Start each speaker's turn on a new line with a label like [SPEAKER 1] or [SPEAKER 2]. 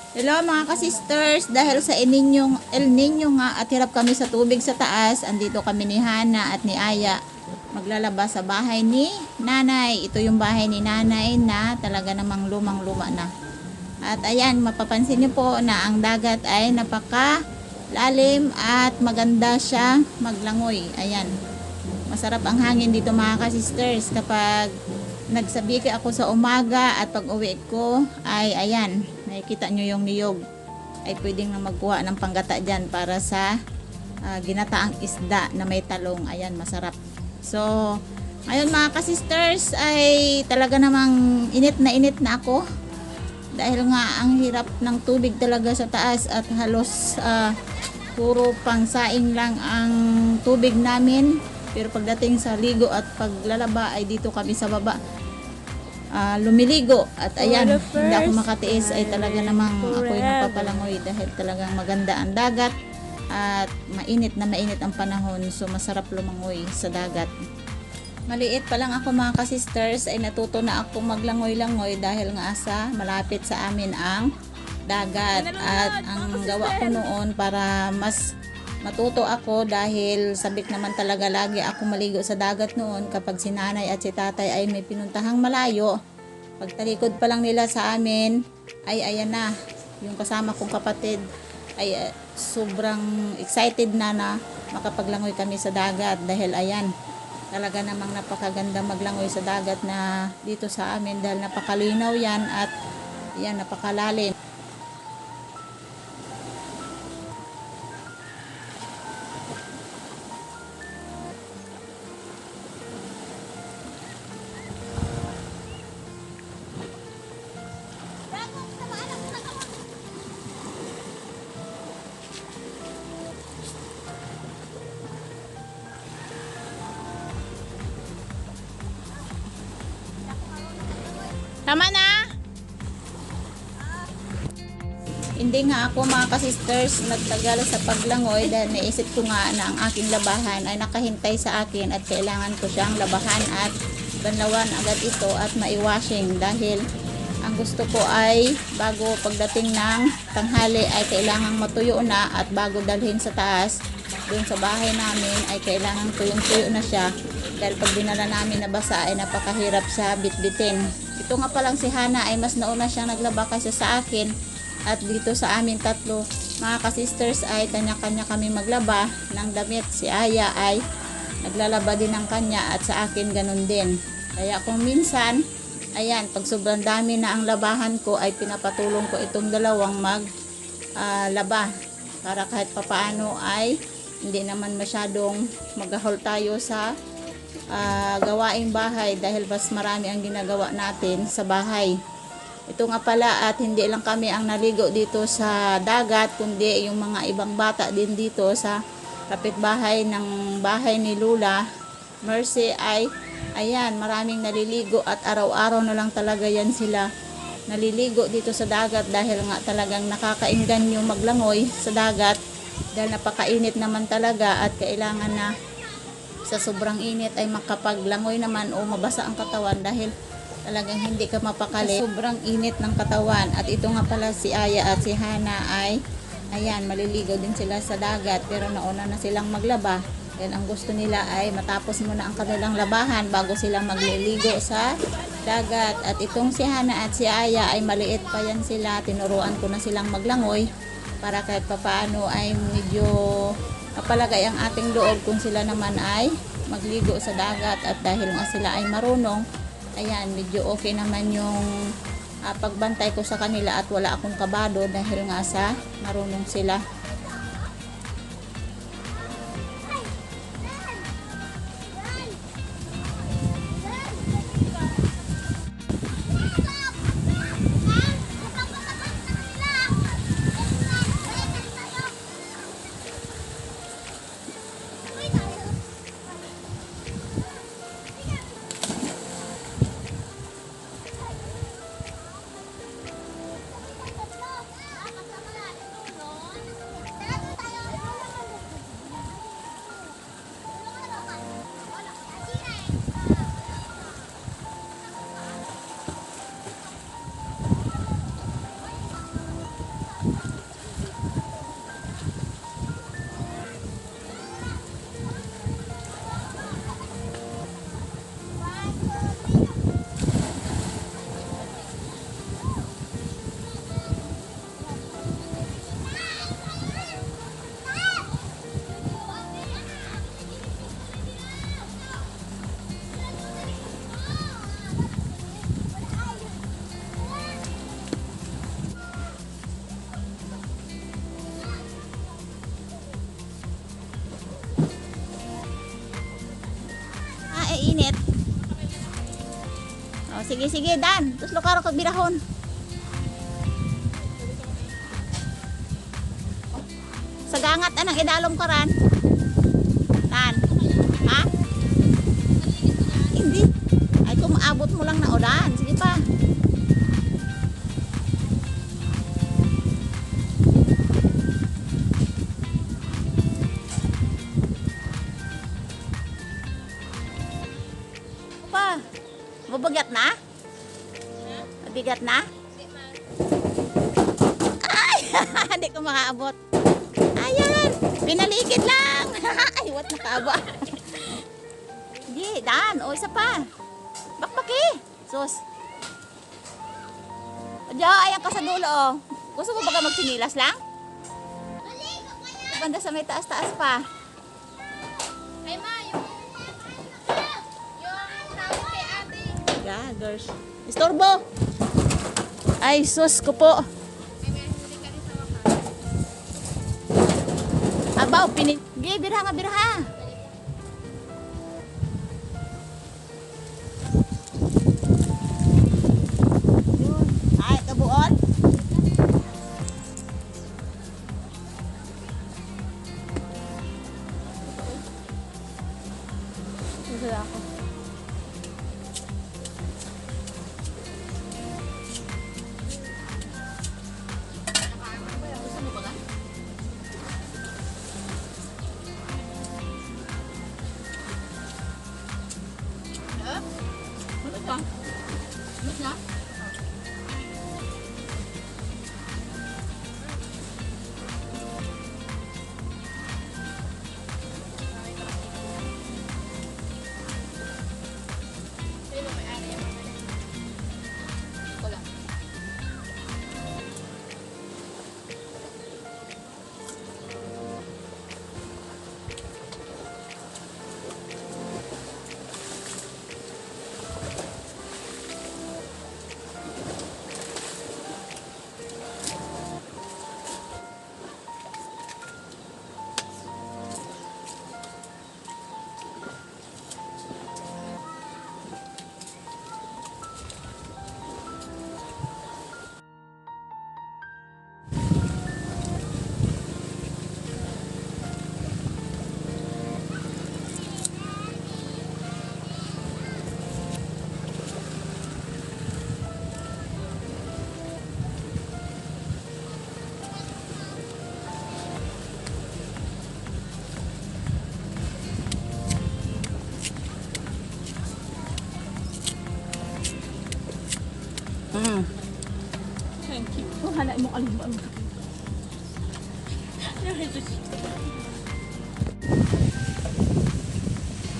[SPEAKER 1] Hello mga ka-sisters, dahil sa El Nino nga at hirap kami sa tubig sa taas, andito kami ni Hana at ni Aya maglalaba sa bahay ni Nanay. Ito yung bahay ni Nanay na talaga namang lumang-luma na. At ayan, mapapansin niyo po na ang dagat ay napaka lalim at maganda siya maglangoy. Ayan, masarap ang hangin dito mga ka-sisters kapag nagsabiki ako sa umaga at pag uwi ko ay ayan, nakikita nyo yung niyog ay pwedeng na magkuha ng panggata dyan para sa ginataang isda na may talong. Ayan, masarap. So ngayon mga ka-sisters ay talaga namang init na ako dahil nga ang hirap ng tubig talaga sa taas at halos puro pangsaing lang ang tubig namin. Pero pagdating sa ligo at paglalaba ay dito kami sa baba lumiligo. At ayan, hindi ako makatiis ay talaga namang ako'y napapalangoy dahil talagang maganda ang dagat at mainit ang panahon. So masarap lumangoy sa dagat. Maliit pa lang ako mga ka-sisters ay natuto na ako maglangoy-langoy dahil nga sa malapit sa amin ang dagat. At ang gawa ko noon para mas matuto ako dahil sabik naman talaga lagi ako maligo sa dagat noon kapag si nanay at si tatay ay may pinuntahang malayo. Pagtalikod pa lang nila sa amin ay ayan na, yung kasama kong kapatid ay sobrang excited na makapaglangoy kami sa dagat dahil ayan, talaga namang napakaganda maglangoy sa dagat na dito sa amin dahil napakalinaw yan at yan, napakalalim. Tama na? Hindi nga ako mga ka-sisters nagtagal sa paglangoy dahil naisip ko nga na ang aking labahan ay nakahintay sa akin at kailangan ko siyang labahan at banlawan agad ito at maiwashing dahil ang gusto ko ay bago pagdating ng tanghali ay kailangang matuyo na at bago dalhin sa taas doon sa bahay namin ay kailangang tuyong-tuyo na siya dahil pag dinala namin na basa ay napakahirap sa bitbitin. Ito nga palang si Hana ay mas nauna siyang naglaba kaysa sa akin at dito sa amin tatlo mga ka-sisters ay kanya-kanya kami maglaba ng damit. Si Aya ay naglalaba din ng kanya at sa akin ganun din. Kaya kung minsan ayan, pag sobrang dami na ang labahan ko ay pinapatulong ko itong dalawang laba para kahit papaano ay hindi naman masyadong maghahol tayo sa gawaing bahay dahil mas marami ang ginagawa natin sa bahay. Ito nga pala at hindi lang kami ang naligo dito sa dagat kundi yung mga ibang bata din dito sa kapitbahay ng bahay ni Lula Mercy ay ayan, maraming naliligo at araw-araw na lang talaga yan sila naliligo dito sa dagat dahil nga talagang nakakainggan yung maglangoy sa dagat dahil napakainit naman talaga at kailangan na sa sobrang init ay makapaglangoy naman o mabasa ang katawan dahil talagang hindi ka mapakali sa sobrang init ng katawan. At ito nga pala si Aya at si Hana ay ayan, maliligo din sila sa dagat pero nauna na silang maglaba. Yan ang gusto nila ay matapos muna ang kanilang labahan bago sila magliligo sa dagat. At itong si Hana at si Aya ay maliit pa yan sila. Tinuruan ko na silang maglangoy para kahit papaano ay medyo mapalagay ang ating loob kung sila naman ay magligo sa dagat. At dahil nga sila ay marunong, ayan, medyo okay naman yung pagbantay ko sa kanila at wala akong kabado dahil nga sa marunong sila. sige, sige, Dan. Terus lo karo kagbirahon. Sagangat anang idalom ka ran. Dan. Ha? Hindi. Ay, kung maabot mo lang na o, Dan. Sige pa. Pa. Mabagat na? Mabigat na? Ay! Hindi ko makaabot. Ayan! Pinaligid lang! Ay, what nakaaba? Sige, Dan. O, isa pa. Bakbaki. Sus. Diyo, ayan ka sa dulo, oh. Gusto mo baga magsinilas lang? Banda sa may taas-taas pa.
[SPEAKER 2] Ay ma, yung tawag kay ate.
[SPEAKER 1] Gaggers. Istorbo! Ay, sus ko po.
[SPEAKER 2] Ay may huli ka rin sa wakas.
[SPEAKER 1] Abaw, Gi, birha nga, birha. Yun. Ay, kabuon. Susunod ako. Gusto mo ba ka? Ano ba? Ano siya?
[SPEAKER 2] Sino may ari yan? Wala. Thank you.
[SPEAKER 1] Kung hanay mo kalimba.